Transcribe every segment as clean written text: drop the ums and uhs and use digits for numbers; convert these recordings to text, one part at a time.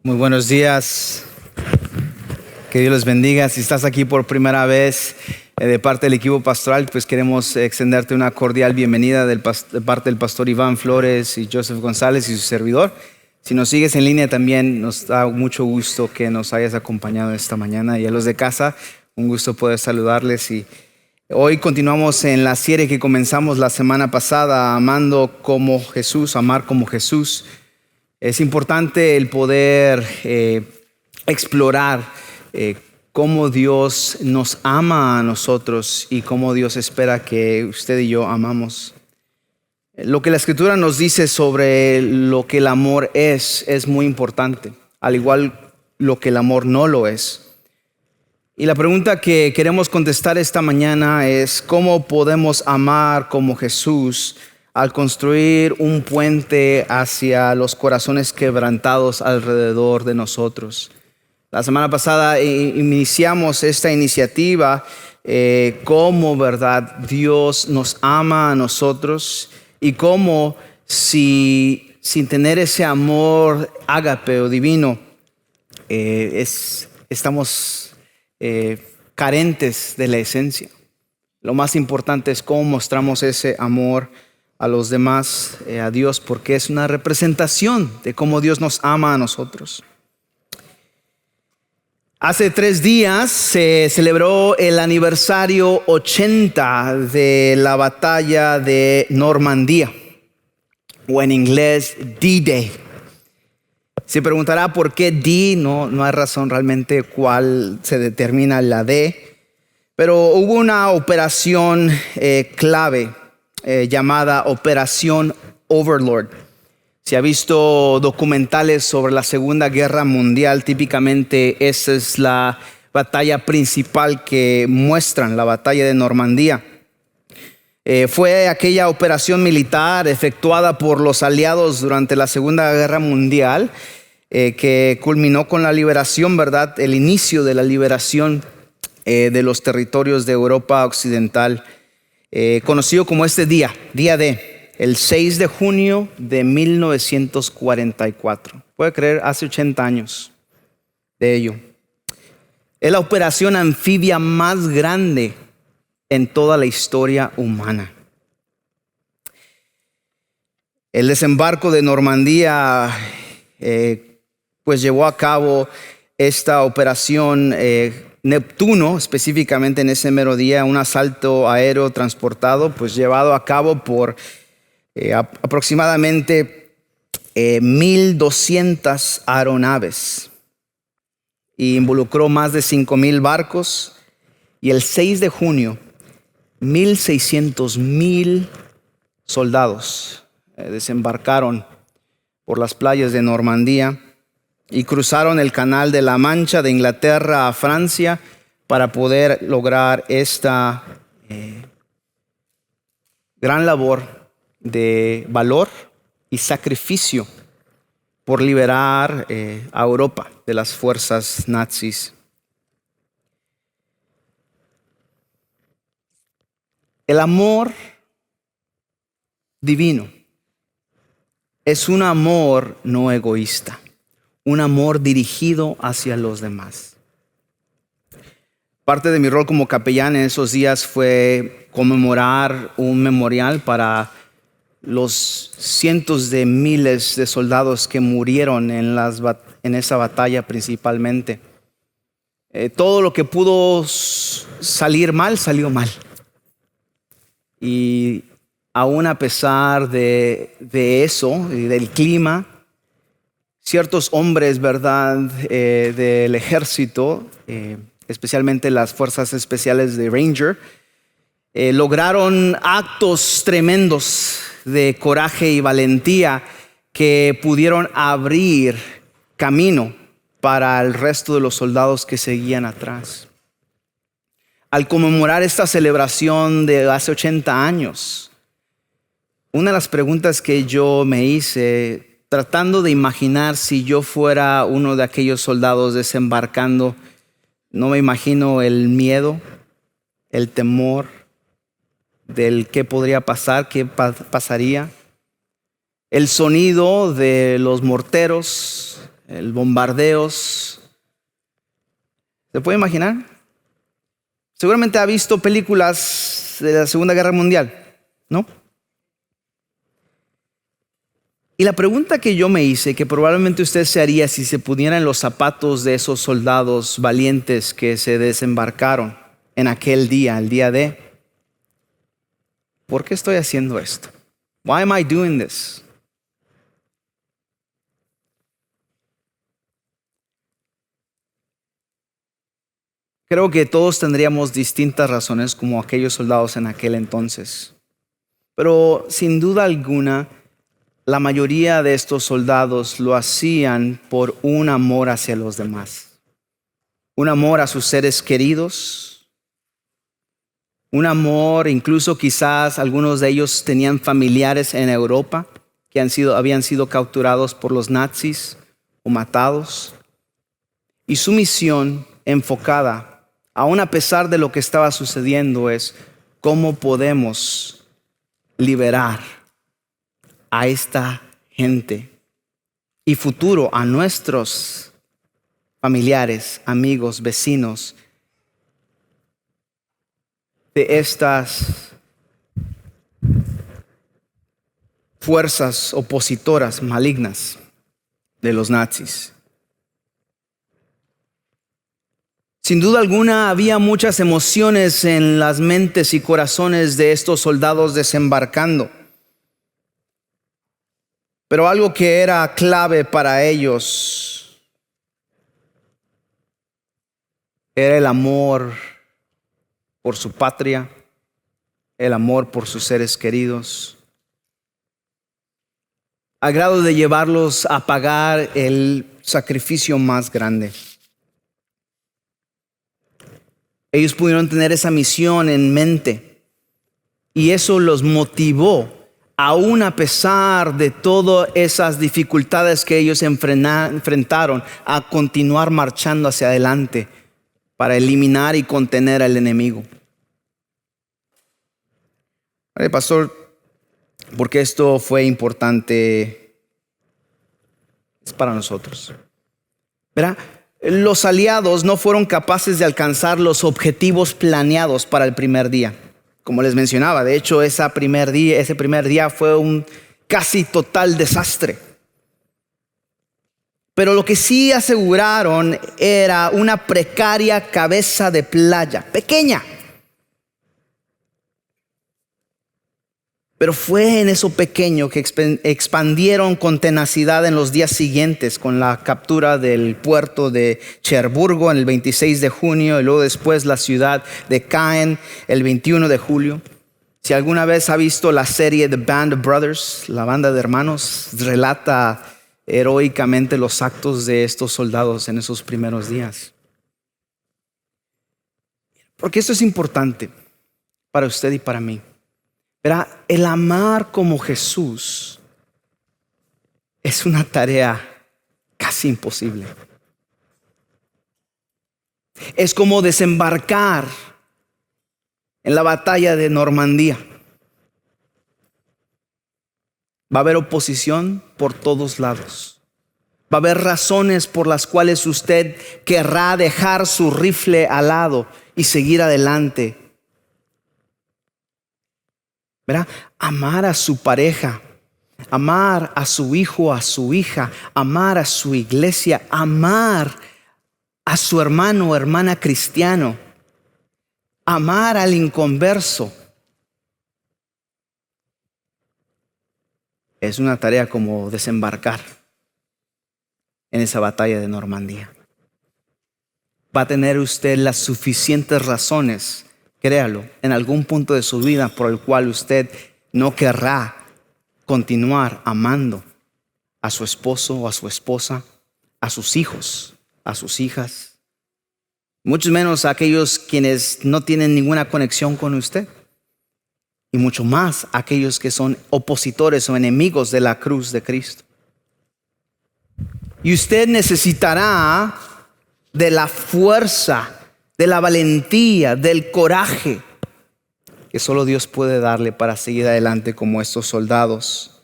Muy buenos días, que Dios les bendiga. Si estás aquí por primera vez de parte del equipo pastoral, pues queremos extenderte una cordial bienvenida de parte del pastor Iván Flores y Joseph González y su servidor. Si nos sigues en línea también nos da mucho gusto que nos hayas acompañado esta mañana, y a los de casa un gusto poder saludarles. Y hoy continuamos en la serie que comenzamos la semana pasada, Amando como Jesús, amar como Jesús. Es importante el poder explorar cómo Dios nos ama a nosotros y cómo Dios espera que usted y yo amamos. Lo que la Escritura nos dice sobre lo que el amor es muy importante, al igual lo que el amor no lo es. Y la pregunta que queremos contestar esta mañana es: ¿cómo podemos amar como Jesús al construir un puente hacia los corazones quebrantados alrededor de nosotros? La semana pasada iniciamos esta iniciativa, cómo, ¿verdad?, Dios nos ama a nosotros y cómo sin tener ese amor ágape o divino, estamos carentes de la esencia. Lo más importante es cómo mostramos ese amor a los demás, a Dios, porque es una representación de cómo Dios nos ama a nosotros. Hace 3 días se celebró el aniversario 80 de la batalla de Normandía, o en inglés D-Day. Se preguntará por qué D. No hay razón realmente cuál se determina la D, pero hubo una operación clave llamada Operación Overlord. Si ha visto documentales sobre la Segunda Guerra Mundial, típicamente esa es la batalla principal que muestran, la batalla de Normandía. Fue aquella operación militar efectuada por los aliados durante la Segunda Guerra Mundial que culminó con la liberación, ¿verdad?, el inicio de la liberación de los territorios de Europa Occidental, conocido como este día D, el 6 de junio de 1944. Puede creer, hace 80 años de ello. Es la operación anfibia más grande en toda la historia humana. El desembarco de Normandía pues llevó a cabo esta operación Neptuno, específicamente en ese mero día, un asalto aéreo transportado, pues llevado a cabo por aproximadamente 1,200 aeronaves, y involucró más de 5,000 barcos. Y el 6 de junio, 1,600 soldados desembarcaron por las playas de Normandía y cruzaron el Canal de la Mancha de Inglaterra a Francia para poder lograr esta gran labor de valor y sacrificio por liberar a Europa de las fuerzas nazis. El amor divino es un amor no egoísta, un amor dirigido hacia los demás. Parte de mi rol como capellán en esos días fue conmemorar un memorial para los cientos de miles de soldados que murieron en esa batalla principalmente. Todo lo que pudo salir mal, salió mal. Y aún a pesar de eso y del clima, ciertos hombres, ¿verdad?, del ejército, especialmente las fuerzas especiales de Ranger, lograron actos tremendos de coraje y valentía que pudieron abrir camino para el resto de los soldados que seguían atrás. Al conmemorar esta celebración de hace 80 años, una de las preguntas que yo me hice, tratando de imaginar si yo fuera uno de aquellos soldados desembarcando, no me imagino el miedo, el temor del qué podría pasar, qué pasaría, el sonido de los morteros, el bombardeos. ¿Se puede imaginar? Seguramente ha visto películas de la Segunda Guerra Mundial, ¿no? Y la pregunta que yo me hice, que probablemente usted se haría si se pudiera en los zapatos de esos soldados valientes que se desembarcaron en aquel día, el día de, ¿por qué estoy haciendo esto? Why am I doing this? Creo que todos tendríamos distintas razones como aquellos soldados en aquel entonces. Pero sin duda alguna, la mayoría de estos soldados lo hacían por un amor hacia los demás. Un amor a sus seres queridos. Un amor, incluso quizás algunos de ellos tenían familiares en Europa que habían sido capturados por los nazis o matados. Y su misión enfocada, aún a pesar de lo que estaba sucediendo, es cómo podemos liberar a esta gente y futuro a nuestros familiares, amigos, vecinos de estas fuerzas opositoras malignas de los nazis. Sin duda alguna había muchas emociones en las mentes y corazones de estos soldados desembarcando. Pero algo que era clave para ellos era el amor por su patria, el amor por sus seres queridos, a grado de llevarlos a pagar el sacrificio más grande. Ellos pudieron tener esa misión en mente y eso los motivó, aún a pesar de todas esas dificultades que ellos enfrentaron, a continuar marchando hacia adelante para eliminar y contener al enemigo. Pastor, ¿por qué esto fue importante? Es para nosotros. ¿Verdad? Los aliados no fueron capaces de alcanzar los objetivos planeados para el primer día. Como les mencionaba, de hecho, ese primer día fue un casi total desastre. Pero lo que sí aseguraron era una precaria cabeza de playa, pequeña. Pero fue en eso pequeño que expandieron con tenacidad en los días siguientes, con la captura del puerto de Cherburgo en el 26 de junio y luego después la ciudad de Caen el 21 de julio. Si alguna vez ha visto la serie The Band of Brothers, la banda de hermanos, relata heroicamente los actos de estos soldados en esos primeros días. Porque esto es importante para usted y para mí. Verá, el amar como Jesús es una tarea casi imposible. Es como desembarcar en la batalla de Normandía. Va a haber oposición por todos lados. Va a haber razones por las cuales usted querrá dejar su rifle al lado y seguir adelante. ¿Verdad? Amar a su pareja, amar a su hijo, a su hija, amar a su iglesia, amar a su hermano o hermana cristiano, amar al inconverso. Es una tarea como desembarcar en esa batalla de Normandía. Va a tener usted las suficientes razones, créalo, en algún punto de su vida por el cual usted no querrá continuar amando a su esposo o a su esposa, a sus hijos, a sus hijas, mucho menos a aquellos quienes no tienen ninguna conexión con usted, y mucho más a aquellos que son opositores o enemigos de la cruz de Cristo. Y usted necesitará de la fuerza, de la valentía, del coraje que solo Dios puede darle para seguir adelante como estos soldados.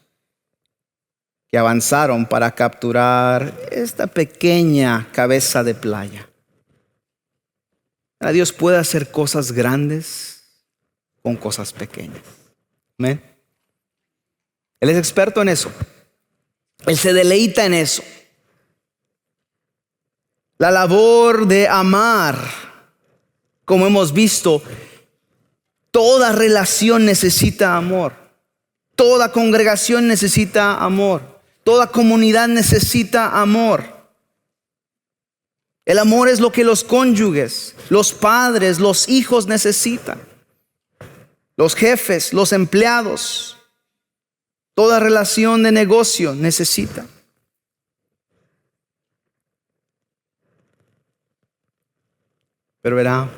que avanzaron para capturar esta pequeña cabeza de playa. Dios puede hacer cosas grandes con cosas pequeñas. Amén. Él es experto en eso. Él se deleita en eso. La labor de amar, como hemos visto, toda relación necesita amor. Toda congregación necesita amor. Toda comunidad necesita amor. El amor es lo que los cónyuges, los padres, los hijos necesitan. Los jefes, los empleados, toda relación de negocio necesita. Pero verá,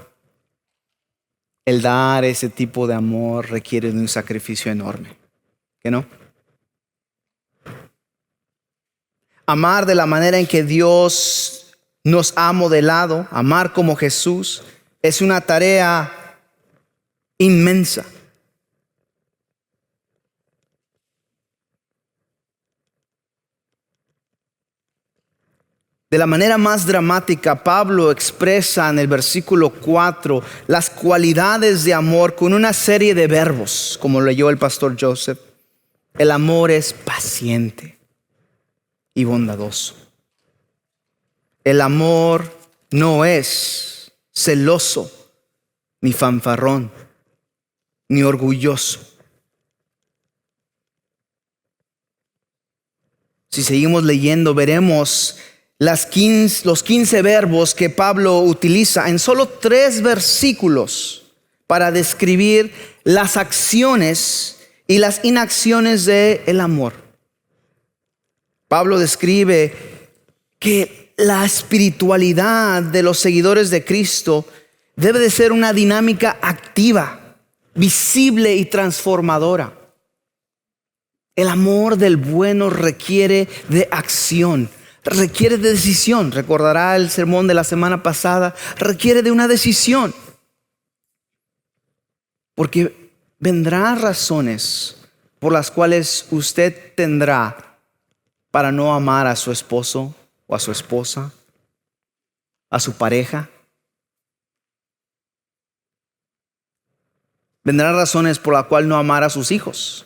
el dar ese tipo de amor requiere de un sacrificio enorme. ¿Qué no? Amar de la manera en que Dios nos ha modelado, amar como Jesús, es una tarea inmensa. De la manera más dramática, Pablo expresa en el versículo 4 las cualidades de amor con una serie de verbos, como leyó el pastor Joseph. El amor es paciente y bondadoso. El amor no es celoso, ni fanfarrón, ni orgulloso. Si seguimos leyendo, veremos los 15 verbos que Pablo utiliza en solo 3 versículos para describir las acciones y las inacciones del amor. Pablo describe que la espiritualidad de los seguidores de Cristo debe de ser una dinámica activa, visible y transformadora. El amor del bueno requiere de acción, requiere de decisión. Recordará el sermón de la semana pasada, requiere de una decisión. Porque vendrán razones por las cuales usted tendrá para no amar a su esposo o a su esposa, a su pareja. Vendrán razones por las cuales no amar a sus hijos.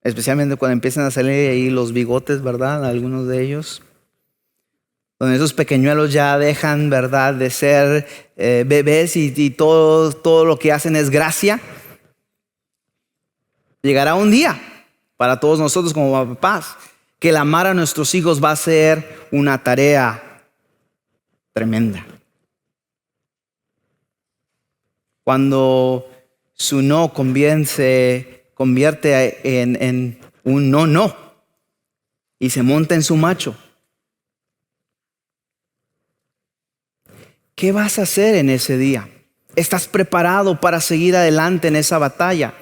Especialmente cuando empiezan a salir ahí los bigotes, ¿verdad? Algunos de ellos. Donde esos pequeñuelos ya dejan, ¿verdad?, de ser bebés y todo lo que hacen es gracia. Llegará un día para todos nosotros como papás que el amar a nuestros hijos va a ser una tarea tremenda. Cuando su no se convierte en un no y se monta en su macho, ¿qué vas a hacer en ese día? ¿Estás preparado para seguir adelante en esa batalla?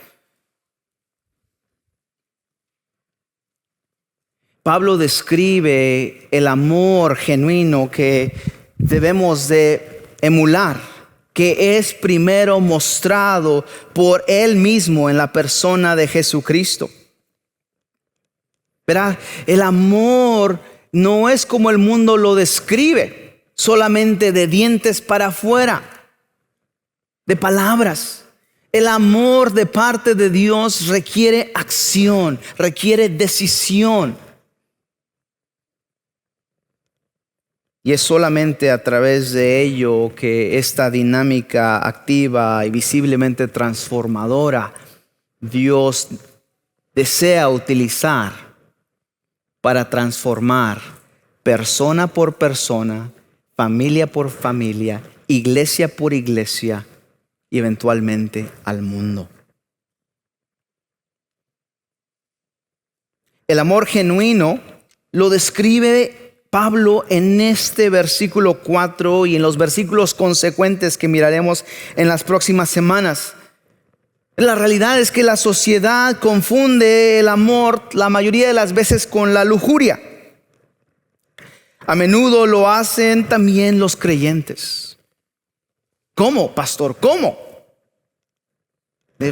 Pablo describe el amor genuino que debemos de emular, que es primero mostrado por Él mismo en la persona de Jesucristo. Verá, el amor no es como el mundo lo describe, solamente de dientes para afuera, de palabras. El amor de parte de Dios requiere acción, requiere decisión. Y es solamente a través de ello que esta dinámica activa y visiblemente transformadora Dios desea utilizar para transformar persona por persona, familia por familia, iglesia por iglesia y eventualmente al mundo. El amor genuino lo describe Pablo en este versículo 4 y en los versículos consecuentes que miraremos en las próximas semanas. La realidad es que la sociedad confunde el amor la mayoría de las veces con la lujuria. A menudo lo hacen también los creyentes. ¿Cómo, pastor? ¿Cómo?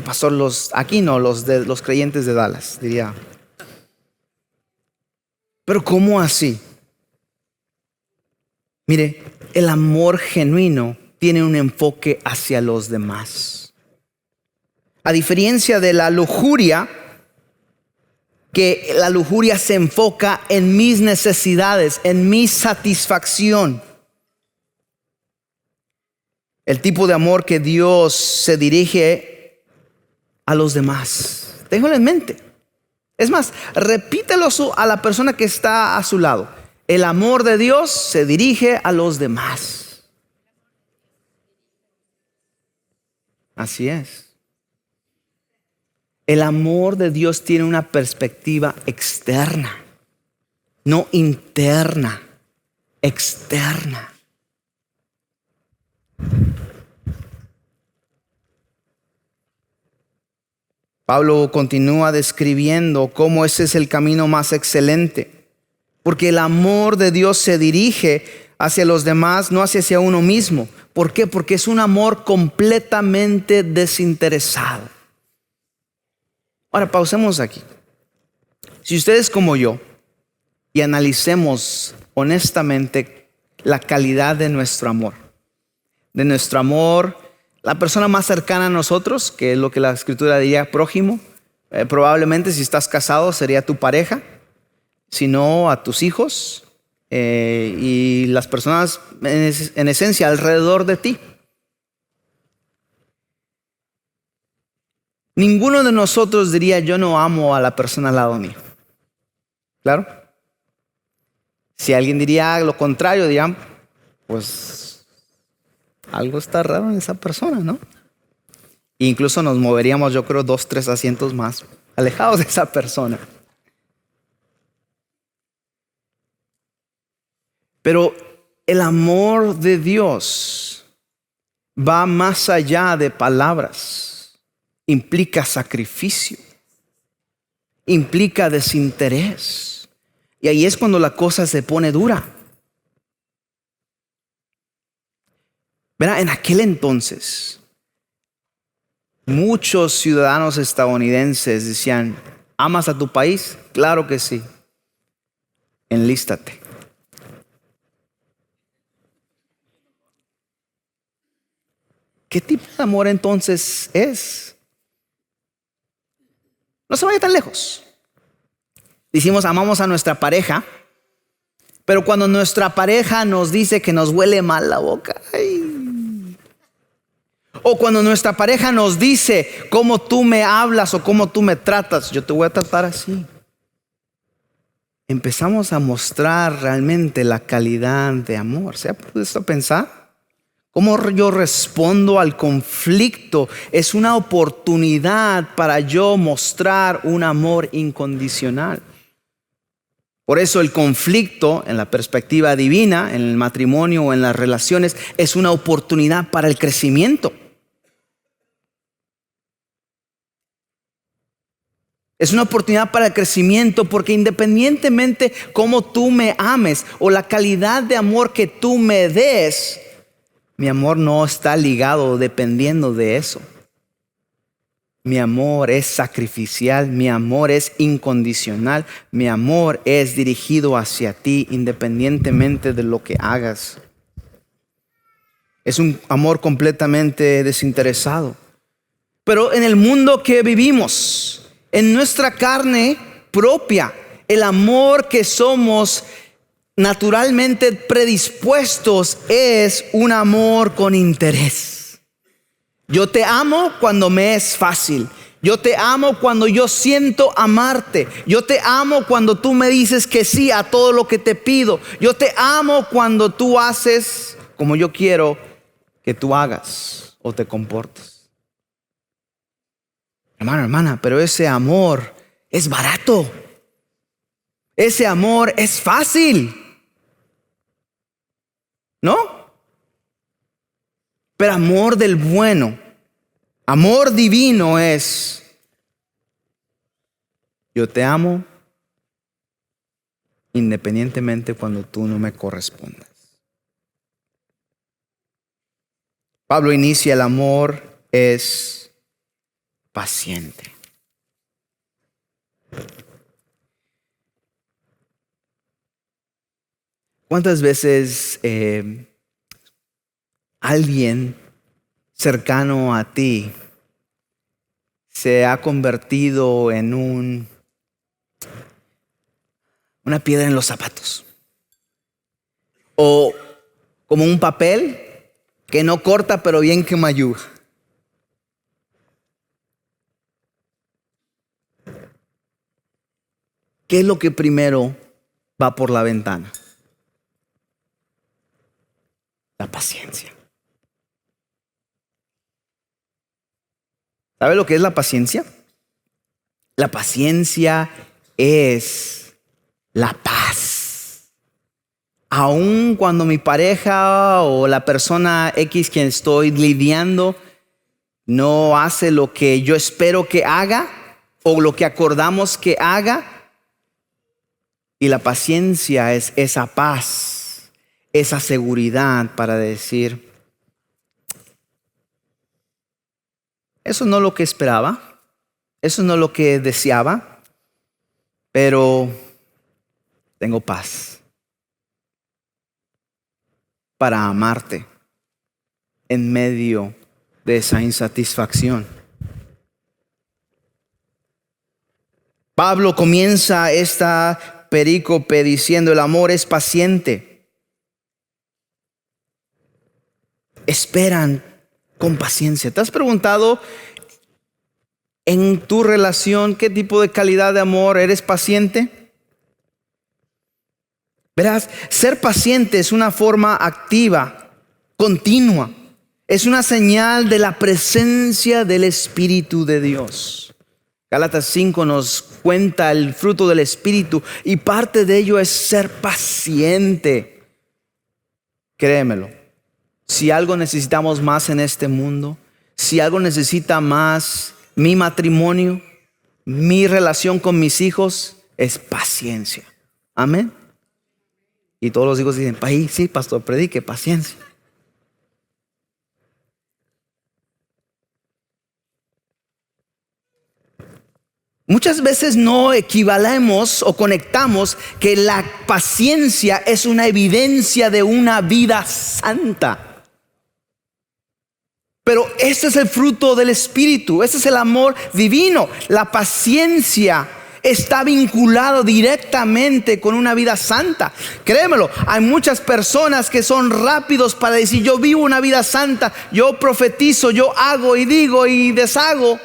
Pastor, aquí no, los creyentes de Dallas, diría. Pero ¿cómo así? Mire, el amor genuino tiene un enfoque hacia los demás. A diferencia de la lujuria, que la lujuria se enfoca en mis necesidades, en mi satisfacción. El tipo de amor que Dios se dirige a los demás. Téngalo en mente. Es más, repítelo a la persona que está a su lado. El amor de Dios se dirige a los demás. Así es. El amor de Dios tiene una perspectiva externa, no interna, externa. Pablo continúa describiendo cómo ese es el camino más excelente, porque el amor de Dios se dirige hacia los demás, no hacia uno mismo. ¿Por qué? Porque es un amor completamente desinteresado. Ahora, pausemos aquí. Si ustedes como yo, y analicemos honestamente la calidad de nuestro amor, la persona más cercana a nosotros, que es lo que la Escritura diría prójimo, probablemente si estás casado sería tu pareja, si no a tus hijos y las personas en esencia alrededor de ti. Ninguno de nosotros diría yo no amo a la persona al lado mío. ¿Claro? Si alguien diría lo contrario, dirían, pues algo está raro en esa persona, ¿no? E incluso nos moveríamos, yo creo, 2, 3 asientos más alejados de esa persona. Pero el amor de Dios va más allá de palabras. Implica sacrificio, implica desinterés. Y ahí es cuando la cosa se pone dura. Verá, en aquel entonces, muchos ciudadanos estadounidenses decían, ¿amas a tu país? Claro que sí. Enlístate. ¿Qué tipo de amor entonces es? No se vaya tan lejos. Decimos amamos a nuestra pareja, pero cuando nuestra pareja nos dice que nos huele mal la boca, ¡ay! O cuando nuestra pareja nos dice cómo tú me hablas o cómo tú me tratas, yo te voy a tratar así. Empezamos a mostrar realmente la calidad de amor. ¿Se ha puesto a pensar? ¿Cómo yo respondo al conflicto? Es una oportunidad para yo mostrar un amor incondicional. Por eso el conflicto, en la perspectiva divina, en el matrimonio o en las relaciones, es una oportunidad para el crecimiento. Es una oportunidad para el crecimiento porque independientemente cómo tú me ames o la calidad de amor que tú me des, mi amor no está ligado o dependiendo de eso. Mi amor es sacrificial, mi amor es incondicional, mi amor es dirigido hacia ti independientemente de lo que hagas. Es un amor completamente desinteresado. Pero en el mundo que vivimos, en nuestra carne propia, el amor que somos naturalmente predispuestos es un amor con interés. Yo te amo cuando me es fácil. Yo te amo cuando yo siento amarte. Yo te amo cuando tú me dices que sí a todo lo que te pido. Yo te amo cuando tú haces como yo quiero que tú hagas o te comportes. Hermano, hermana, pero ese amor es barato. Ese amor es fácil. ¿No? Pero amor del bueno, amor divino es: yo te amo independientemente cuando tú no me correspondas. Pablo inicia: el amor es paciente. ¿Cuántas veces alguien cercano a ti se ha convertido en una piedra en los zapatos? O como un papel que no corta pero bien que mayuga. ¿Qué es lo que primero va por la ventana? La paciencia. ¿Sabe lo que es la paciencia? La paciencia es la paz. Aun cuando mi pareja o la persona X quien estoy lidiando no hace lo que yo espero que haga o lo que acordamos que haga. Y la paciencia es esa paz, esa seguridad para decir, eso no es lo que esperaba, eso no es lo que deseaba, pero tengo paz para amarte en medio de esa insatisfacción. Pablo comienza esta perícope diciendo: el amor es paciente. Esperan con paciencia. ¿Te has preguntado en tu relación qué tipo de calidad de amor eres paciente? Verás, ser paciente es una forma activa, continua. Es una señal de la presencia del Espíritu de Dios. Gálatas 5 nos cuenta el fruto del Espíritu y parte de ello es ser paciente. Créemelo, si algo necesitamos más en este mundo, si algo necesita más mi matrimonio, mi relación con mis hijos, es paciencia. Amén. Y todos los hijos dicen: sí, pastor, predique paciencia. Muchas veces no equivalemos o conectamos que la paciencia es una evidencia de una vida santa. Pero este es el fruto del Espíritu, este es el amor divino. La paciencia está vinculado directamente con una vida santa. Créemelo, hay muchas personas que son rápidos para decir: yo vivo una vida santa, yo profetizo, yo hago y digo y deshago.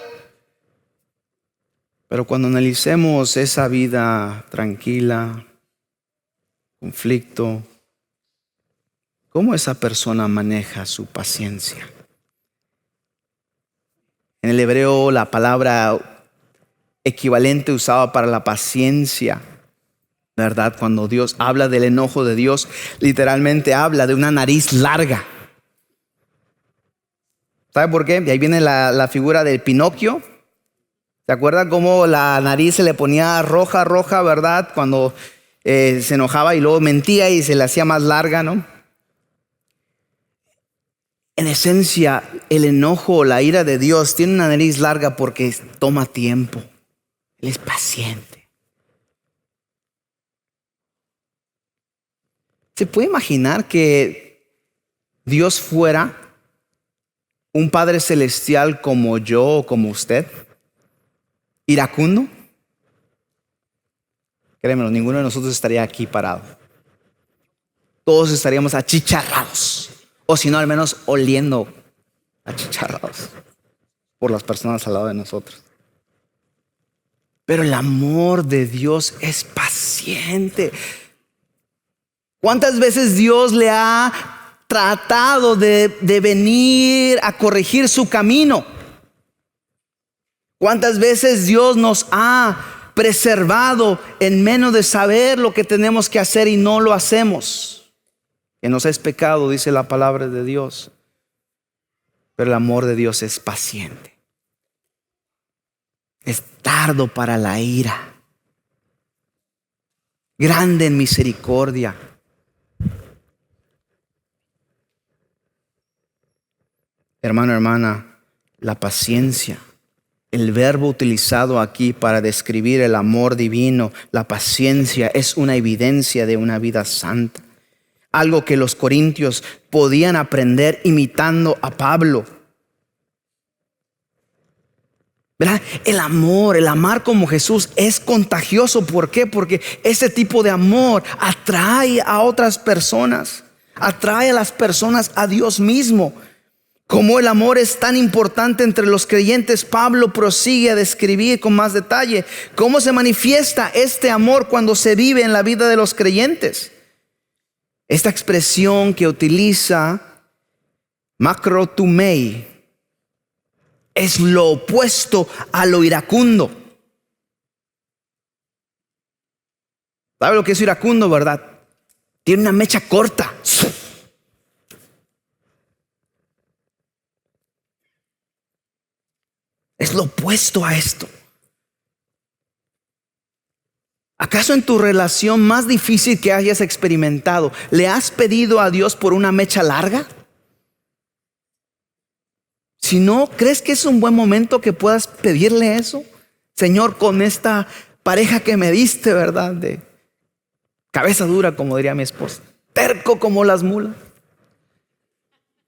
Pero cuando analicemos esa vida tranquila, conflicto, ¿cómo esa persona maneja su paciencia? En el hebreo, la palabra equivalente usada para la paciencia, ¿verdad? Cuando Dios habla del enojo de Dios, literalmente habla de una nariz larga. ¿Sabe por qué? De ahí viene la figura del Pinocchio. ¿Se acuerdan cómo la nariz se le ponía roja, verdad? Cuando se enojaba y luego mentía y se le hacía más larga, ¿no? En esencia, el enojo, la ira de Dios tiene una nariz larga porque toma tiempo. Él es paciente. ¿Se puede imaginar que Dios fuera un Padre celestial como yo o como usted? ¿Iracundo? Créemelo, ninguno de nosotros estaría aquí parado. Todos estaríamos achicharrados. O si no, al menos oliendo achicharrados por las personas al lado de nosotros. Pero el amor de Dios es paciente. ¿Cuántas veces Dios le ha tratado de venir a corregir su camino? ¿Cuántas veces Dios nos ha preservado en menos de saber lo que tenemos que hacer y no lo hacemos? Que nos es pecado, dice la palabra de Dios. Pero el amor de Dios es paciente. Es tardo para la ira. Grande en misericordia. Hermano, hermana, la paciencia el verbo utilizado aquí para describir el amor divino, la paciencia, es una evidencia de una vida santa. Algo que los corintios podían aprender imitando a Pablo. ¿Verdad? El amar como Jesús es contagioso. ¿Por qué? Porque ese tipo de amor atrae a otras personas, atrae a las personas a Dios mismo. Como el amor es tan importante entre los creyentes, Pablo prosigue a describir con más detalle cómo se manifiesta este amor cuando se vive en la vida de los creyentes. Esta expresión que utiliza macrotumei es lo opuesto a lo iracundo. ¿Sabe lo que es iracundo, verdad? Tiene una mecha corta. Es lo opuesto a esto. ¿Acaso en tu relación más difícil que hayas experimentado, le has pedido a Dios por una mecha larga? Si no, ¿crees que es un buen momento que puedas pedirle eso? Señor, con esta pareja que me diste, ¿verdad? De cabeza dura, como diría mi esposa, terco como las mulas.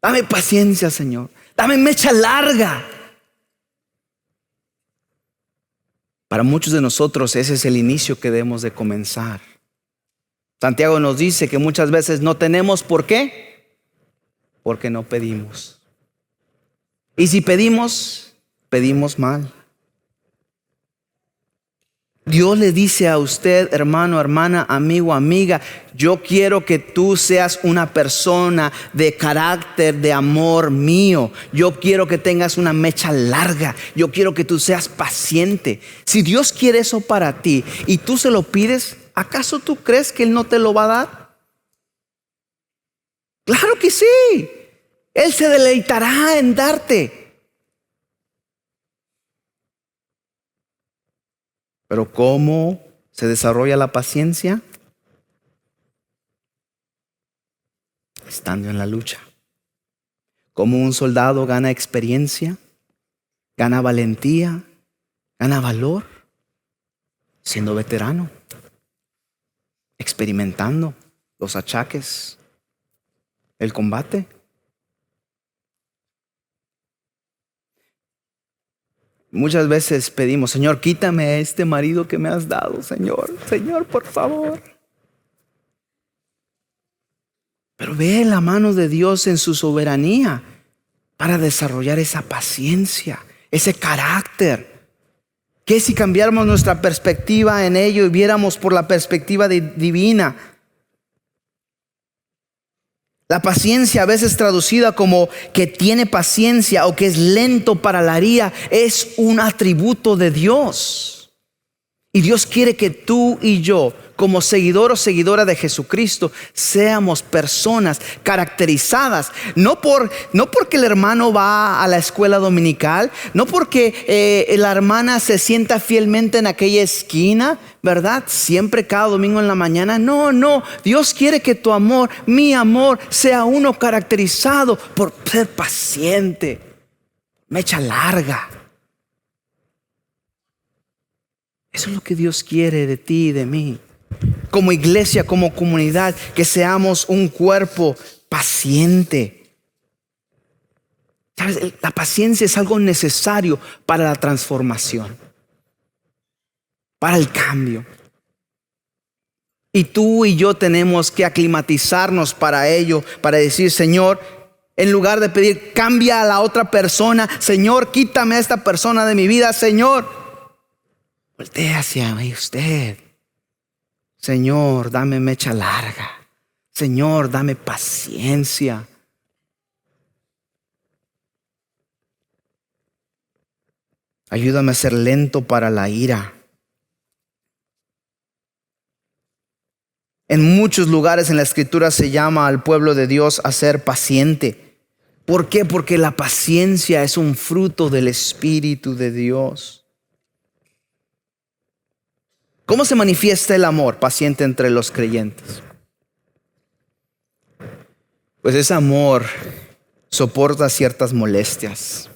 Dame paciencia, Señor. Dame mecha larga. Para muchos de nosotros ese es el inicio que debemos de comenzar. Santiago nos dice que muchas veces no tenemos, ¿por qué? Porque no pedimos. Y si pedimos, pedimos mal. Dios le dice a usted, hermano, hermana, amigo, amiga, yo quiero que tú seas una persona de carácter, de amor mío. Yo quiero que tengas una mecha larga. Yo quiero que tú seas paciente. Si Dios quiere eso para ti y tú se lo pides, ¿acaso tú crees que Él no te lo va a dar? Claro que sí. Él se deleitará en darte. Pero ¿cómo se desarrolla la paciencia? Estando en la lucha. ¿Cómo un soldado gana experiencia, gana valentía, gana valor? Siendo veterano, experimentando los achaques, el combate. Muchas veces pedimos, Señor, quítame a este marido que me has dado, Señor. Señor, por favor. Pero ve la mano de Dios en su soberanía para desarrollar esa paciencia, ese carácter. ¿Qué si cambiáramos nuestra perspectiva en ello y viéramos por la perspectiva divina? La paciencia, a veces traducida como que tiene paciencia o que es lento para la ira, es un atributo de Dios. Y Dios quiere que tú y yo, como seguidor o seguidora de Jesucristo, seamos personas caracterizadas, no porque el hermano va a la escuela dominical, no porque la hermana se sienta fielmente en aquella esquina, ¿verdad? Siempre cada domingo en la mañana. No, Dios quiere que tu amor, mi amor, sea uno caracterizado por ser paciente, mecha larga. Eso es lo que Dios quiere de ti y de mí. Como iglesia, como comunidad, que seamos un cuerpo paciente. ¿Sabes? La paciencia es algo necesario para la transformación, para el cambio. Y tú y yo tenemos que aclimatizarnos para ello, para decir, Señor, en lugar de pedir, cambia a la otra persona, Señor, quítame a esta persona de mi vida, Señor. Voltea hacia mí usted. Señor, dame mecha larga. Señor, dame paciencia. Ayúdame a ser lento para la ira. En muchos lugares en la Escritura se llama al pueblo de Dios a ser paciente. ¿Por qué? Porque la paciencia es un fruto del Espíritu de Dios. ¿Cómo se manifiesta el amor paciente entre los creyentes? Pues ese amor soporta ciertas molestias.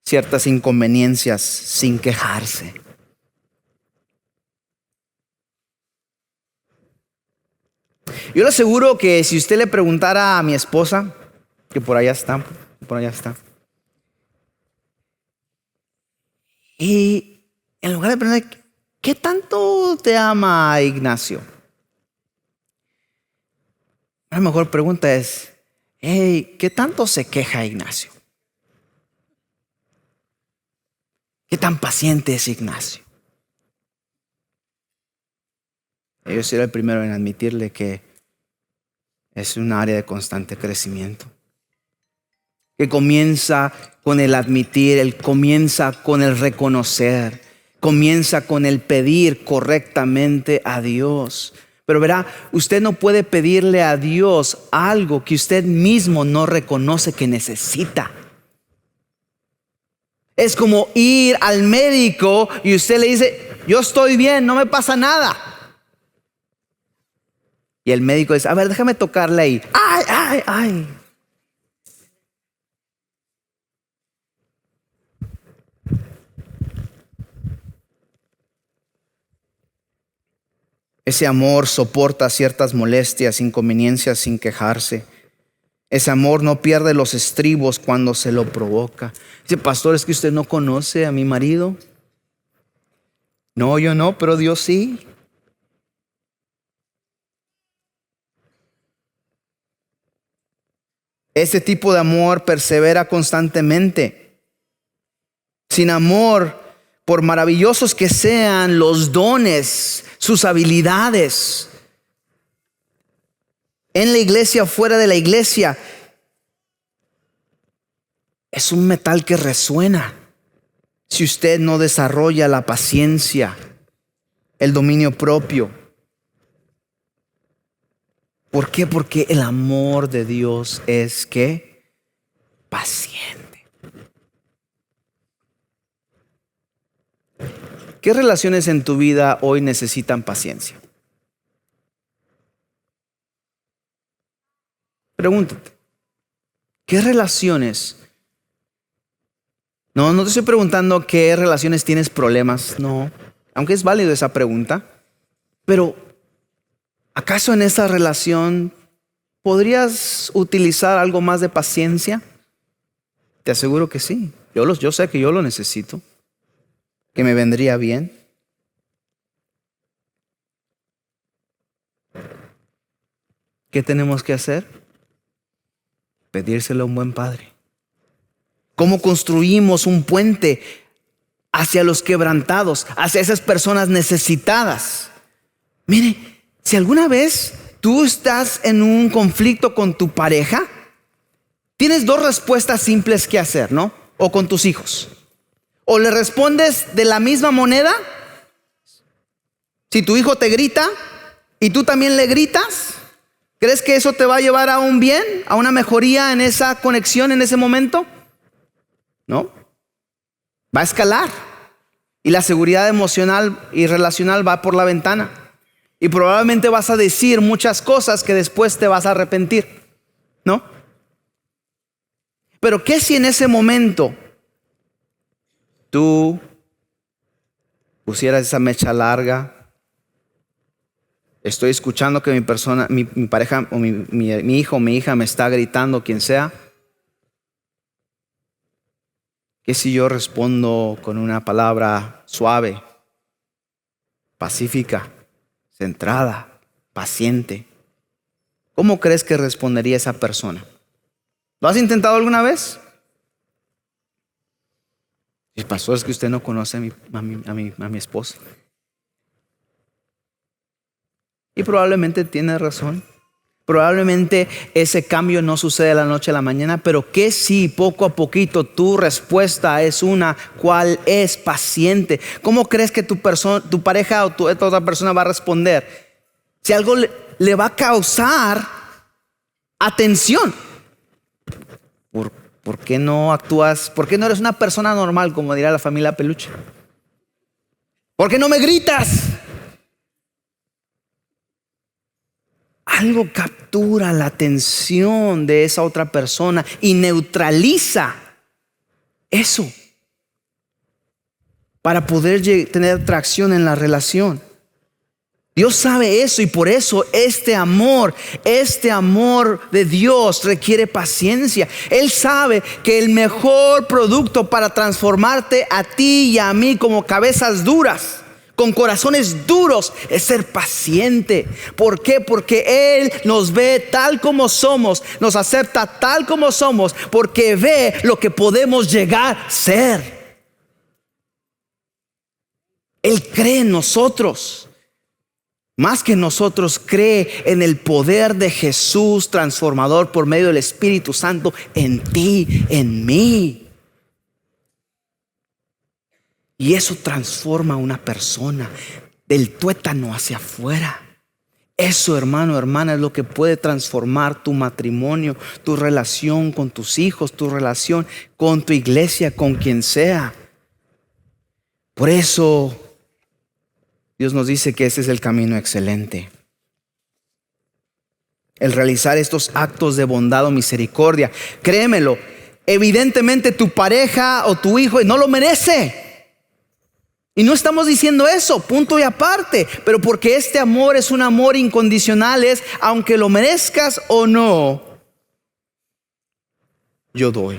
ciertas inconveniencias sin quejarse. Yo le aseguro que si usted le preguntara a mi esposa, que por allá está, y en lugar de preguntar, ¿qué tanto te ama Ignacio? La mejor pregunta es, hey, ¿qué tanto se queja Ignacio? ¿Qué tan paciente es Ignacio? Yo seré el primero en admitirle que es un área de constante crecimiento. Que comienza con el admitir, comienza con el reconocer, comienza con el pedir correctamente a Dios. Pero verá, usted no puede pedirle a Dios algo que usted mismo no reconoce que necesita. Es como ir al médico y usted le dice, yo estoy bien, no me pasa nada. Y el médico dice, a ver, déjame tocarle ahí. ¡Ay, ay, ay! Ese amor soporta ciertas molestias, inconveniencias sin quejarse. Ese amor no pierde los estribos cuando se lo provoca. Dice, pastor, ¿es que usted no conoce a mi marido? No, yo no, pero Dios sí. Ese tipo de amor persevera constantemente. Sin amor, por maravillosos que sean los dones, sus habilidades, en la iglesia, fuera de la iglesia, es un metal que resuena si usted no desarrolla la paciencia, el dominio propio. ¿Por qué? Porque el amor de Dios es ¿qué? Paciente. ¿Qué relaciones en tu vida hoy necesitan paciencia? Pregúntate, ¿qué relaciones? No te estoy preguntando qué relaciones tienes problemas, no, aunque es válido esa pregunta, pero ¿acaso en esa relación podrías utilizar algo más de paciencia? Te aseguro que sí, yo sé que yo lo necesito, que me vendría bien. ¿Qué tenemos que hacer? Pedírselo a un buen padre. ¿Cómo construimos un puente hacia los quebrantados, hacia esas personas necesitadas? Mire, si alguna vez tú estás en un conflicto con tu pareja, tienes dos respuestas simples que hacer, ¿no? O con tus hijos. O le respondes de la misma moneda. Si tu hijo te grita y tú también le gritas, ¿crees que eso te va a llevar a un bien, a una mejoría en esa conexión en ese momento? No, va a escalar y la seguridad emocional y relacional va por la ventana y probablemente vas a decir muchas cosas que después te vas a arrepentir, ¿no? Pero ¿qué si en ese momento tú pusieras esa mecha larga? Estoy escuchando que mi pareja o mi hijo o mi hija me está gritando, quien sea. ¿Qué si yo respondo con una palabra suave, pacífica, centrada, paciente? ¿Cómo crees que respondería esa persona? ¿Lo has intentado alguna vez? El pastor, es que usted no conoce a mi esposa. Y probablemente tiene razón. Probablemente ese cambio no sucede de la noche a la mañana, pero que si poco a poquito tu respuesta es una cual es paciente. ¿Cómo crees que tu pareja o esta otra persona va a responder? Si algo le va a causar atención, ¿por qué no actúas? ¿Por qué no eres una persona normal, como dirá la familia Peluche? ¿Por qué no me gritas? Algo captura la atención de esa otra persona y neutraliza eso. para poder tener tracción en la relación. Dios sabe eso y por eso este amor de Dios requiere paciencia. Él sabe que el mejor producto para transformarte a ti y a mí como cabezas duras, con corazones duros, es ser paciente. ¿Por qué? Porque Él nos ve tal como somos, nos acepta tal como somos, porque ve lo que podemos llegar a ser. Él cree en nosotros. Más que nosotros, cree en el poder de Jesús transformador por medio del Espíritu Santo en ti, en mí. Y eso transforma a una persona del tuétano hacia afuera. Eso, hermano, hermana, es lo que puede transformar tu matrimonio, tu relación con tus hijos, tu relación con tu iglesia, con quien sea. Por eso Dios nos dice que ese es el camino excelente. El realizar estos actos de bondad o misericordia. Créemelo, evidentemente tu pareja o tu hijo no lo merece. Y no estamos diciendo eso, punto y aparte. Pero porque este amor es un amor incondicional, es aunque lo merezcas o no, yo doy.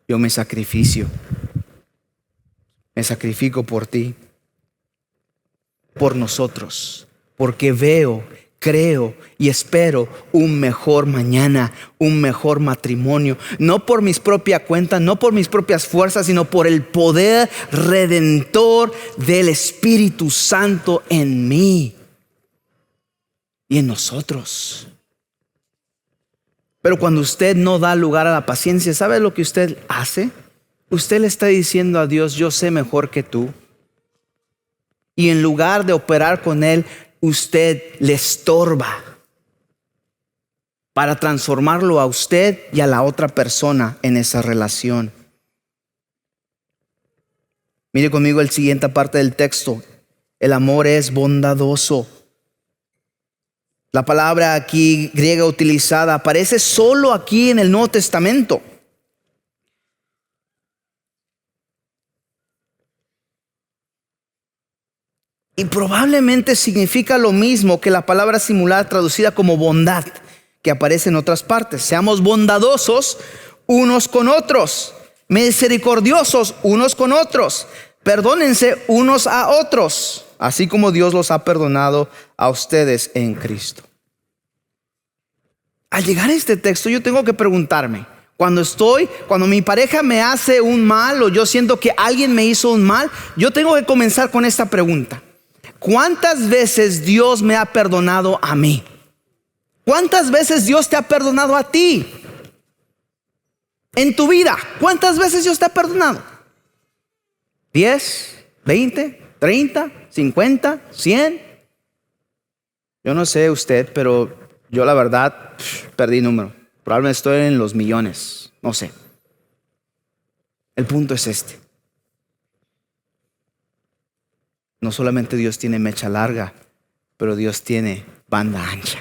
Yo me sacrifico por ti, por nosotros, porque veo, creo y espero un mejor mañana, un mejor matrimonio, no por mis propias cuentas, no por mis propias fuerzas, sino por el poder redentor del Espíritu Santo en mí y en nosotros. Pero cuando usted no da lugar a la paciencia, ¿sabe lo que usted hace? Usted le está diciendo a Dios: yo sé mejor que tú. Y en lugar de operar con Él, usted le estorba para transformarlo a usted y a la otra persona en esa relación. Mire conmigo la siguiente parte del texto. El amor es bondadoso. La palabra aquí griega utilizada aparece solo aquí en el Nuevo Testamento. Y probablemente significa lo mismo que la palabra similar traducida como bondad, que aparece en otras partes. Seamos bondadosos unos con otros, misericordiosos unos con otros, perdónense unos a otros, así como Dios los ha perdonado a ustedes en Cristo. Al llegar a este texto, yo tengo que preguntarme, cuando mi pareja me hace un mal o yo siento que alguien me hizo un mal, yo tengo que comenzar con esta pregunta: ¿cuántas veces Dios me ha perdonado a mí? ¿Cuántas veces Dios te ha perdonado a ti? En tu vida, ¿cuántas veces Dios te ha perdonado? ¿10, 20, 30, 50, 100? Yo no sé usted, pero yo la verdad perdí número. Probablemente estoy en los millones, no sé. El punto es este: no solamente Dios tiene mecha larga, pero Dios tiene banda ancha.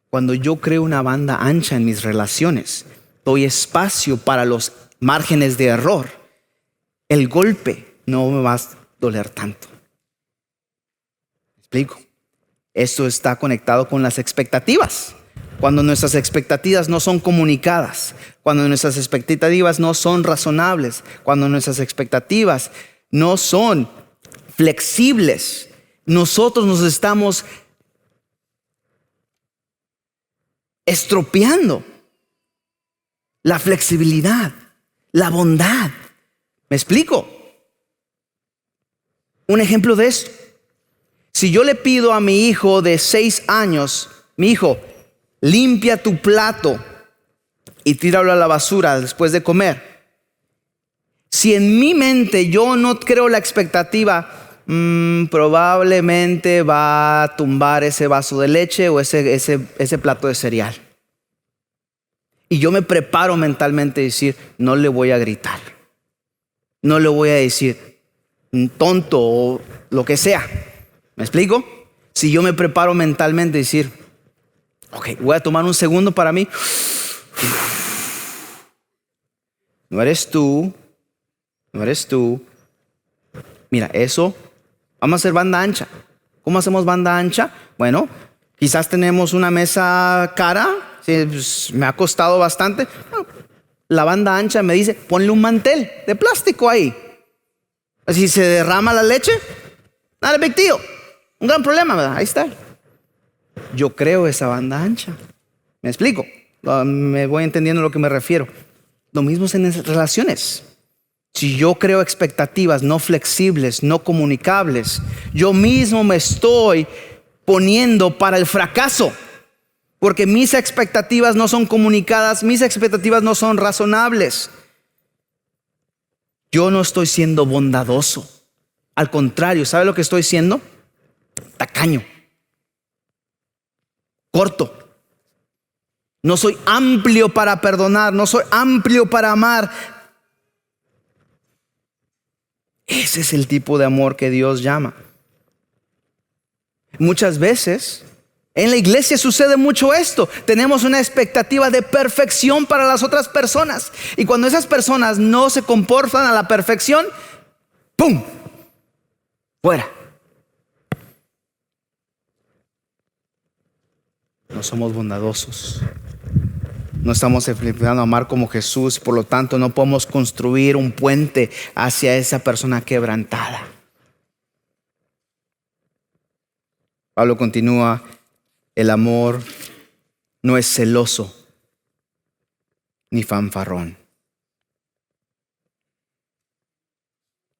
Cuando yo creo una banda ancha en mis relaciones, doy espacio para los márgenes de error, el golpe no me va a doler tanto. ¿Me explico? Esto está conectado con las expectativas. Cuando nuestras expectativas no son comunicadas, cuando nuestras expectativas no son razonables, cuando nuestras expectativas no son flexibles, nosotros nos estamos estropeando la flexibilidad, la bondad. ¿Me explico? Un ejemplo de esto: si yo le pido a mi hijo de 6 años, mi hijo, limpia tu plato y tíralo a la basura después de comer. Si en mi mente yo no creo la expectativa, probablemente va a tumbar ese vaso de leche o ese plato de cereal. Y yo me preparo mentalmente a decir: no le voy a gritar, no le voy a decir tonto o lo que sea. ¿Me explico? Si yo me preparo mentalmente a decir: ok, voy a tomar un segundo para mí. No eres tú, Mira, eso, vamos a hacer banda ancha. ¿Cómo hacemos banda ancha? Bueno, quizás tenemos una mesa cara, sí, pues, me ha costado bastante. Bueno, la banda ancha me dice, ponle un mantel de plástico ahí. Si se derrama la leche, nada big deal. Un gran problema, ¿verdad? Ahí está. Yo creo esa banda ancha. ¿Me explico? Me voy entendiendo a lo que me refiero. Lo mismo es en las relaciones. Si yo creo expectativas no flexibles, no comunicables, yo mismo me estoy poniendo para el fracaso. Porque mis expectativas no son comunicadas, mis expectativas no son razonables. Yo no estoy siendo bondadoso. Al contrario, ¿sabe lo que estoy siendo? Tacaño. Corto. No soy amplio para perdonar, no soy amplio para amar. Ese es el tipo de amor que Dios llama. Muchas veces en la iglesia sucede mucho esto. Tenemos una expectativa de perfección para las otras personas. Y cuando esas personas no se comportan a la perfección, ¡pum!, fuera. No somos bondadosos. No estamos empezando a amar como Jesús. Por lo tanto, no podemos construir un puente hacia esa persona quebrantada. Pablo continúa: el amor no es celoso ni fanfarrón.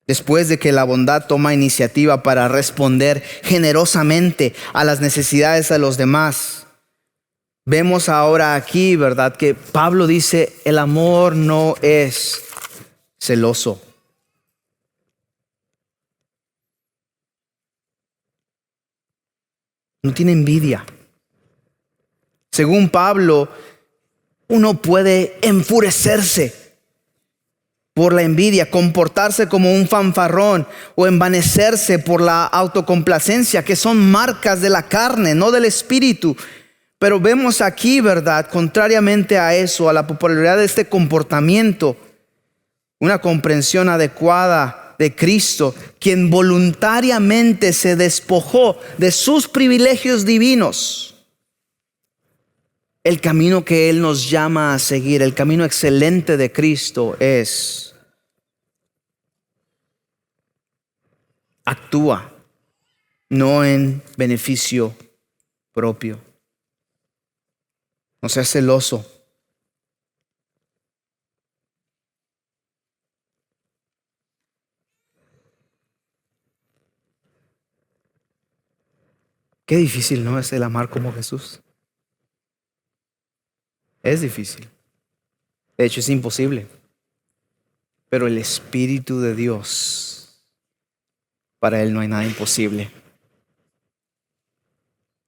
Después de que la bondad toma iniciativa para responder generosamente a las necesidades de los demás, vemos ahora aquí, ¿verdad?, que Pablo dice: el amor no es celoso. No tiene envidia. Según Pablo, uno puede enfurecerse por la envidia, comportarse como un fanfarrón o envanecerse por la autocomplacencia, que son marcas de la carne, no del espíritu. Pero vemos aquí, ¿verdad?, contrariamente a eso, a la popularidad de este comportamiento, una comprensión adecuada de Cristo, quien voluntariamente se despojó de sus privilegios divinos. El camino que Él nos llama a seguir, el camino excelente de Cristo es: actúa, no en beneficio propio. No seas celoso. Qué difícil, ¿no?, es el amar como Jesús. Es difícil. De hecho, es imposible. Pero el Espíritu de Dios, para Él no hay nada imposible.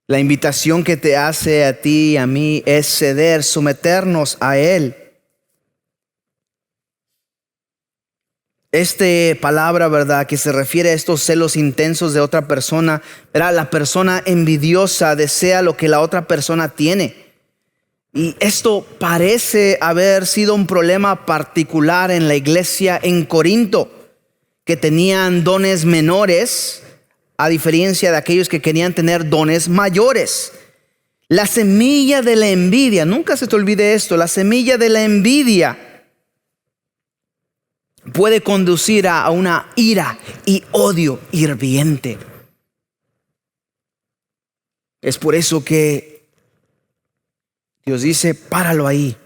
La invitación que te hace a ti y a mí es ceder, someternos a Él. Esta palabra, ¿verdad?, que se refiere a estos celos intensos de otra persona, ¿verdad? La persona envidiosa desea lo que la otra persona tiene. Y esto parece haber sido un problema particular en la iglesia en Corinto, que tenían dones menores, a diferencia de aquellos que querían tener dones mayores. La semilla de la envidia, nunca se te olvide esto, la semilla de la envidia puede conducir a una ira y odio hirviente. Es por eso que Dios dice: páralo ahí.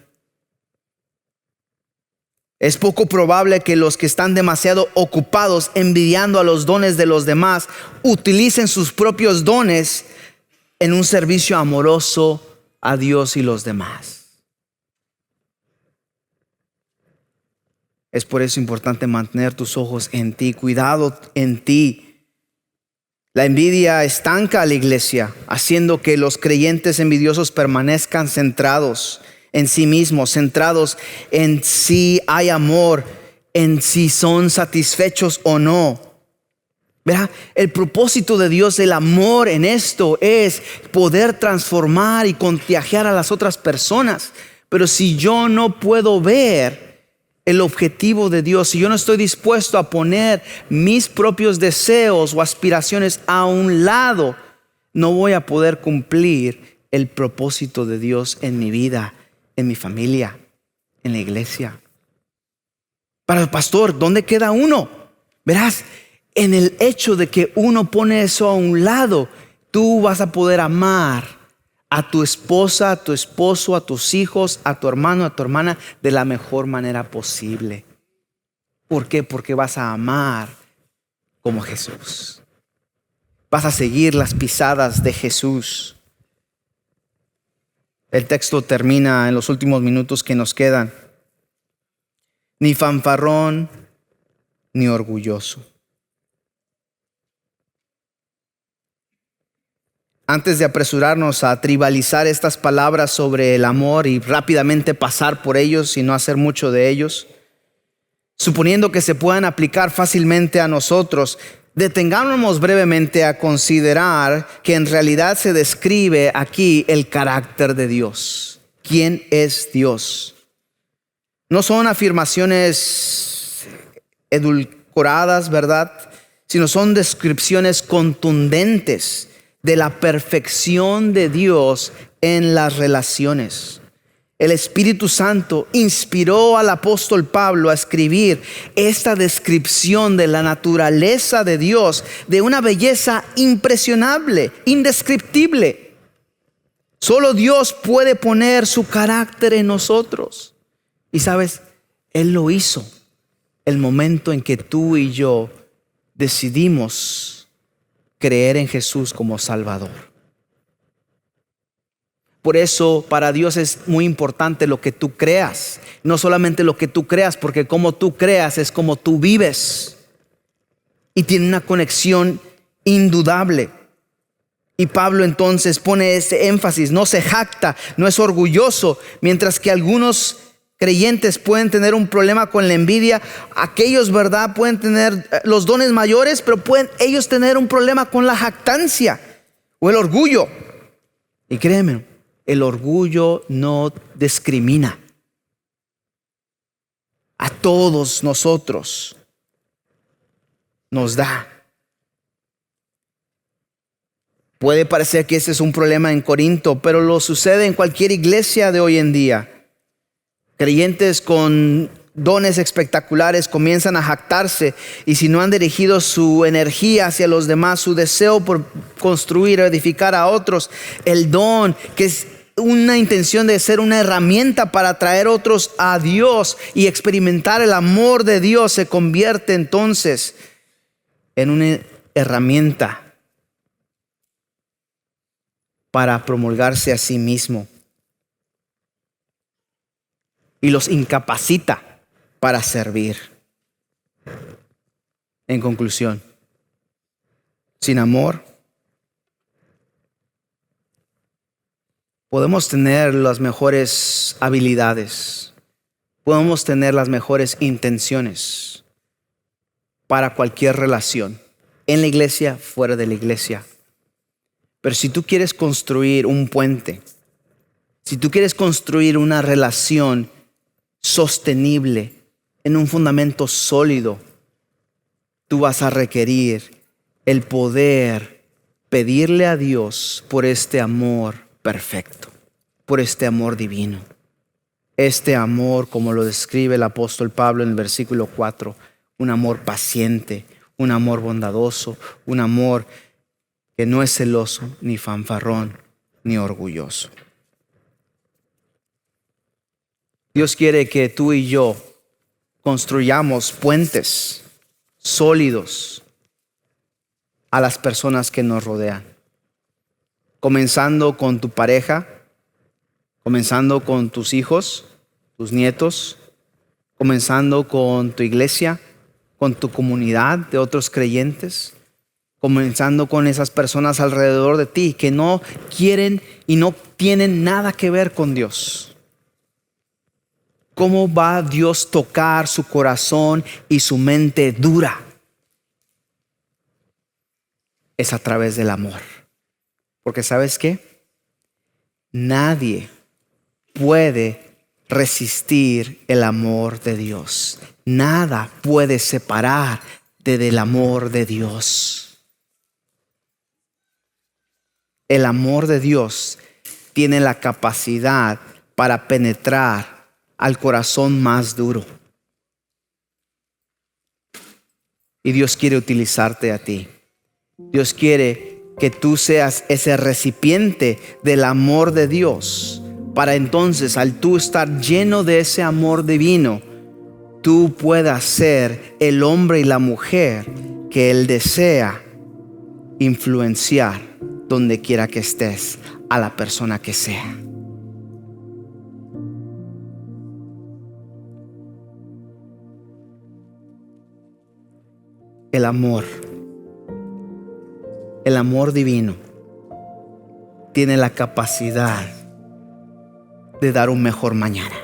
Es poco probable que los que están demasiado ocupados envidiando a los dones de los demás utilicen sus propios dones en un servicio amoroso a Dios y los demás. Es por eso importante mantener tus ojos en ti, cuidado en ti. La envidia estanca a la iglesia, haciendo que los creyentes envidiosos permanezcan centrados en sí mismos, centrados en si hay amor, en si son satisfechos o no. ¿Verdad? El propósito de Dios, el amor en esto, es poder transformar y contagiar a las otras personas. Pero si yo no puedo ver el objetivo de Dios, si yo no estoy dispuesto a poner mis propios deseos o aspiraciones a un lado, no voy a poder cumplir el propósito de Dios en mi vida, en mi familia, en la iglesia. Para el pastor, ¿dónde queda uno? Verás, en el hecho de que uno pone eso a un lado, tú vas a poder amar a tu esposa, a tu esposo, a tus hijos, a tu hermano, a tu hermana de la mejor manera posible. ¿Por qué? Porque vas a amar como Jesús. Vas a seguir las pisadas de Jesús. El texto termina en los últimos minutos que nos quedan. Ni fanfarrón, ni orgulloso. Antes de apresurarnos a tribalizar estas palabras sobre el amor y rápidamente pasar por ellos y no hacer mucho de ellos, suponiendo que se puedan aplicar fácilmente a nosotros, detengámonos brevemente a considerar que en realidad se describe aquí el carácter de Dios. ¿Quién es Dios? No son afirmaciones edulcoradas, ¿verdad? Sino son descripciones contundentes de la perfección de Dios en las relaciones. El Espíritu Santo inspiró al apóstol Pablo a escribir esta descripción de la naturaleza de Dios de una belleza impresionable, indescriptible. Solo Dios puede poner su carácter en nosotros. Y sabes, Él lo hizo el momento en que tú y yo decidimos creer en Jesús como Salvador. Por eso para Dios es muy importante lo que tú creas. No solamente lo que tú creas, porque como tú creas es como tú vives. Y tiene una conexión indudable. Y Pablo entonces pone ese énfasis, no se jacta, no es orgulloso, mientras que algunos creyentes pueden tener un problema con la envidia. Aquellos, ¿verdad?, pueden tener los dones mayores, pero pueden ellos tener un problema con la jactancia o el orgullo. Y créeme, el orgullo no discrimina. A todos nosotros nos da. Puede parecer que ese es un problema en Corinto, pero lo sucede en cualquier iglesia de hoy en día. Creyentes con dones espectaculares comienzan a jactarse, y si no han dirigido su energía hacia los demás, su deseo por construir o edificar a otros, el don, que es una intención de ser una herramienta para atraer otros a Dios y experimentar el amor de Dios, se convierte entonces en una herramienta para promulgarse a sí mismo. Y los incapacita para servir. En conclusión, sin amor, podemos tener las mejores habilidades, podemos tener las mejores intenciones para cualquier relación, en la iglesia, fuera de la iglesia. Pero si tú quieres construir un puente, si tú quieres construir una relación sostenible, en un fundamento sólido, tú vas a requerir el poder pedirle a Dios por este amor perfecto, por este amor divino. Este amor, como lo describe el apóstol Pablo en el versículo 4, un amor paciente, un amor bondadoso, un amor que no es celoso, ni fanfarrón, ni orgulloso. Dios quiere que tú y yo construyamos puentes sólidos a las personas que nos rodean. Comenzando con tu pareja, comenzando con tus hijos, tus nietos, comenzando con tu iglesia, con tu comunidad de otros creyentes, comenzando con esas personas alrededor de ti que no quieren y no tienen nada que ver con Dios. ¿Cómo va Dios a tocar su corazón y su mente dura? Es a través del amor. Porque ¿sabes qué? Nadie puede resistir el amor de Dios. Nada puede separar del amor de Dios. El amor de Dios tiene la capacidad para penetrar al corazón más duro. Y Dios quiere utilizarte a ti. Dios quiere que tú seas ese recipiente del amor de Dios, para entonces, al tú estar lleno de ese amor divino, tú puedas ser el hombre y la mujer que Él desea influenciar donde quiera que estés, a la persona que sea. El amor divino tiene la capacidad de dar un mejor mañana.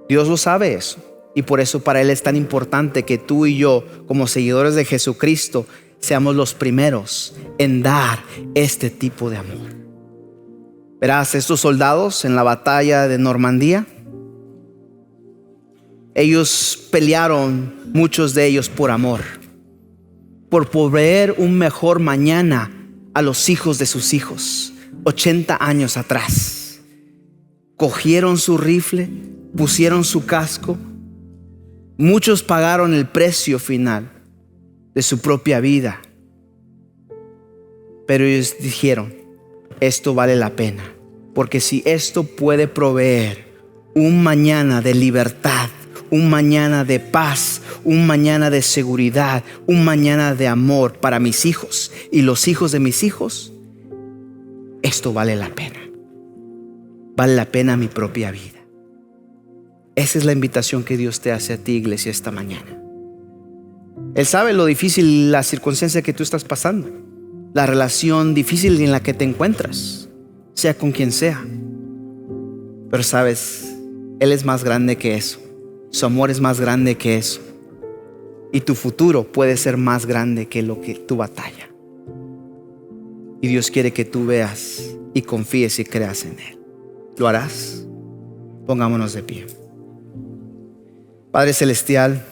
Dios lo sabe eso, y por eso para Él es tan importante que tú y yo, como seguidores de Jesucristo, seamos los primeros en dar este tipo de amor. Verás, estos soldados en la batalla de Normandía, ellos pelearon, muchos de ellos, por amor, por proveer un mejor mañana a los hijos de sus hijos. 80 años atrás, cogieron su rifle, pusieron su casco. Muchos pagaron el precio final de su propia vida, pero ellos dijeron: esto vale la pena, porque si esto puede proveer un mañana de libertad, un mañana de paz, un mañana de seguridad, un mañana de amor para mis hijos y los hijos de mis hijos, esto vale la pena. Vale la pena mi propia vida. Esa es la invitación que Dios te hace a ti, iglesia, esta mañana. Él sabe lo difícil, la circunstancia que tú estás pasando, la relación difícil en la que te encuentras, sea con quien sea. Pero sabes, Él es más grande que eso. Su amor es más grande que eso. Y tu futuro puede ser más grande que lo que tu batalla. Y Dios quiere que tú veas y confíes y creas en Él. ¿Lo harás? Pongámonos de pie. Padre celestial,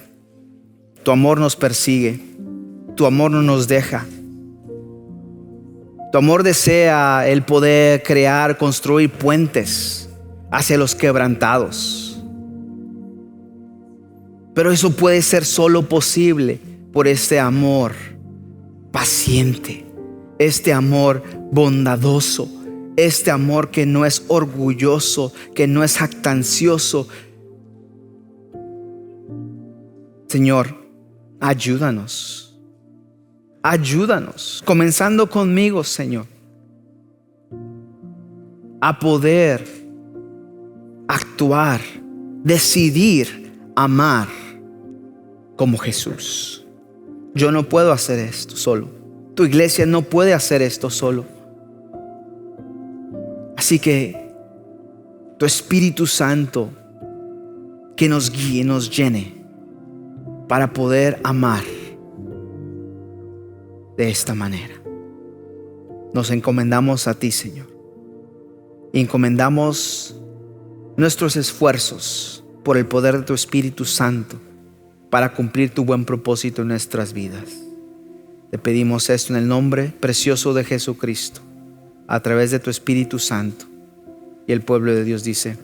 tu amor nos persigue, tu amor no nos deja. Tu amor desea el poder crear, construir puentes hacia los quebrantados. Pero eso puede ser solo posible por este amor paciente, este amor bondadoso, este amor que no es orgulloso, que no es jactancioso. Señor, ayúdanos, comenzando conmigo, Señor, a poder actuar, decidir amar como Jesús. Yo no puedo hacer esto solo. Tu iglesia no puede hacer esto solo. Así que tu Espíritu Santo, que nos guíe, nos llene para poder amar de esta manera. Nos encomendamos a ti, Señor. Y encomendamos nuestros esfuerzos por el poder de tu Espíritu Santo para cumplir tu buen propósito en nuestras vidas. Te pedimos esto en el nombre precioso de Jesucristo, a través de tu Espíritu Santo. Y el pueblo de Dios dice: